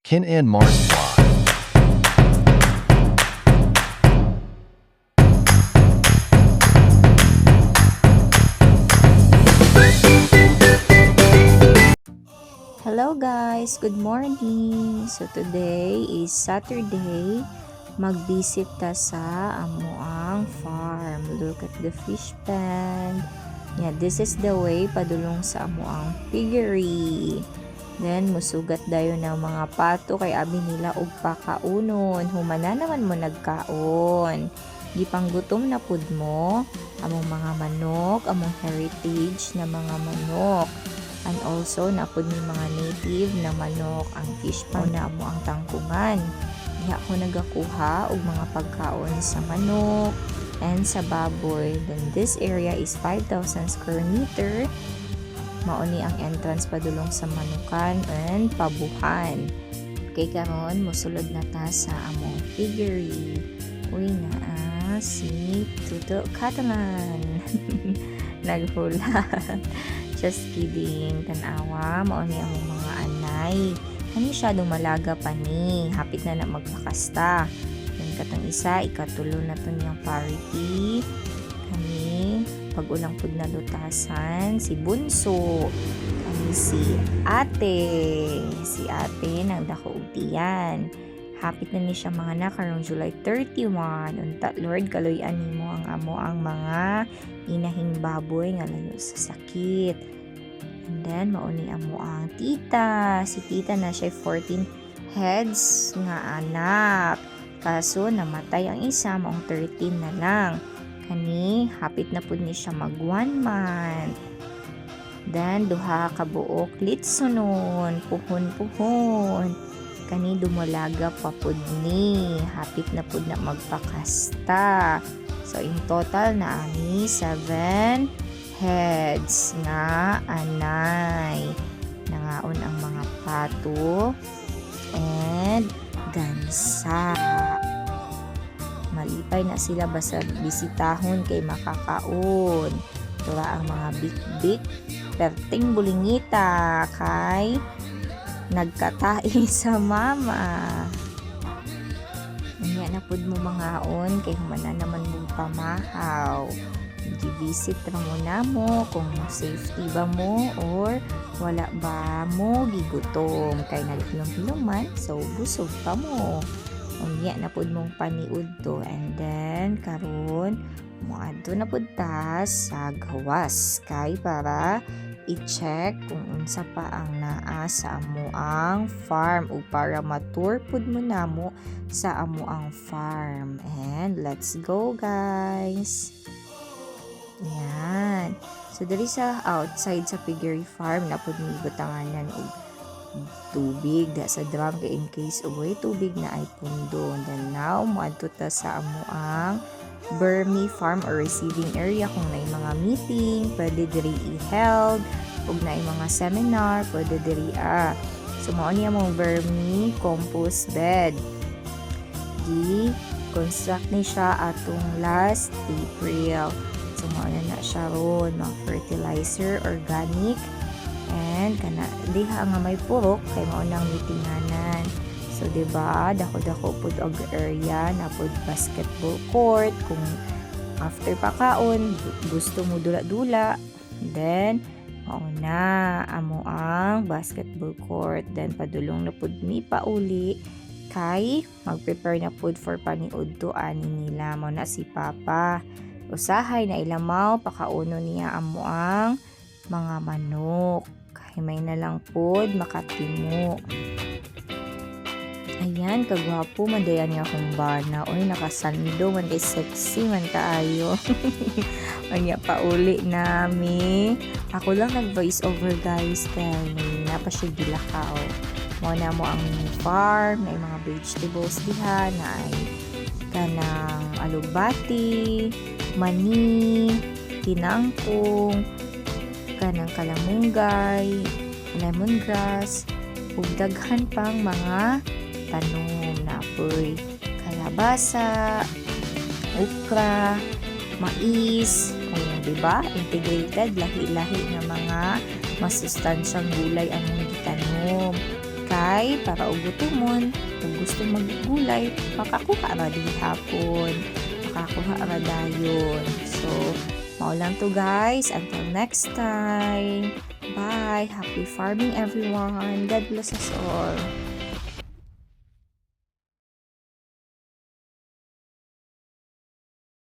Ken and Mars Vlog. Hello guys, good morning. So today is Saturday. Mag-visit ta sa amuang farm. Look at the fish pond. Yeah, this is the way padulong sa amuang piggery. Then musugat dayon ng mga pato kay abi nila og pakaunon. Humana naman mo nagkaon. Gipanggutom na pud mo among mga manok, among heritage na mga manok. And also, napod ni mga native na manok ang fish pond na mo ang tangkungan. Diha ko nagakuha og mga pagkaon sa manok and sa baboy. Then this area is 5,000 square meter. Mauni ang entrance padulong sa manukan and pabuhan. Okay, karon mosulod na ta sa among piggery. Uy na si Tuto Catalan. Naghula. Just kidding, tanawa, mauni ang mga anay. Kani siya dumalaga pa ni, hapit na na magpakasta. Then katong isa, ikatulo na to niyang parity. Kani, pag-ulang pud na lutasan, si Bunso. Kani si ate. Si ate, nang dako og tiyan. Hapit na ni siya mga anak karong July 31. Unta, Lord, kaloy-an nimo ang amo ang mga inahing baboy nga layo sa sakit. And then mauni amo ang tita. Si tita na siya 14 heads nga anak. Kaso namatay ang isa, maong 13 na lang. Kani hapit na pud ni siya mag 1 month. Then duha ka buok litsunon, puhon-puhon. Kani dumulaga pa pud ni, hapit na pud na magpakasta. So in total na ani 7 heads nga anay. Nangaon ang mga pato and gansa. Malipay na sila basta bisitahon kay makakaon. Tura ang mga big perting bulingita kay nagkatai sa mama. Unya na pud mo mangaon kay humana naman mo pamahaw. Gi-visit ra mo namo kung safety ba mo or wala ba mo gigutom kay naghilom-hilom man so busog pa mo. Unya na pud mong paniud to and then karon moadto na pud ta sa gawas kay para i-check kung unsa pa ang naa sa amuang farm o para ma-tour pud mo namo sa amuang farm. And let's go guys. Yan. So diri sa outside sa piggery farm na pud mi butanganan og tubig da sa drum kay in case uy tubig na ay pundo. Then now moadto ta sa amuang Burmy farm or receiving area kung naay mga meeting, pwede diri i-held, ug naay mga seminar, pwede diri So mao niya mong Burmy compost bed. Construct ni siya atong last April. So mao na siya ron, mga fertilizer, organic, and kana diha nga may purok kay mao nang meetinganan. So, diba, dako-dako pud og area na pud basketball court. Kung after pakaon, gusto mo dula-dula, then, mauna, amo ang basketball court. Then, padulong na pud mi pauli, kay mag-prepare na pud for paniud to ani nila. Mauna si Papa. Usahay na ilamaw, pakauno niya amo ang mga manok. Kay may na lang pud makatimo. Ayan, kagwapo man dayan niya akong bana. Uy, nakasando man kay sexy man kaayo. Anya pauli nami. Ako lang nag-voice over guys kay napa siya gilakaw. Muna mo ang farm, na mga vegetables diha, na ay kanang alubati, mani, tinangkong, kanang kalamunggay, lemongrass, ug daghan pang mga tanom na apoy kalabasa, okra, mais, diba? Integrated, lahi-lahi na mga masustansyang gulay ang mga gitanom. Kay gulay para og gutomon. Kung gusto maggulay, makakuha ra di hapon. Makakuha ra dayon. So, mao lang to guys. Until next time. Bye. Happy farming everyone. God bless us all.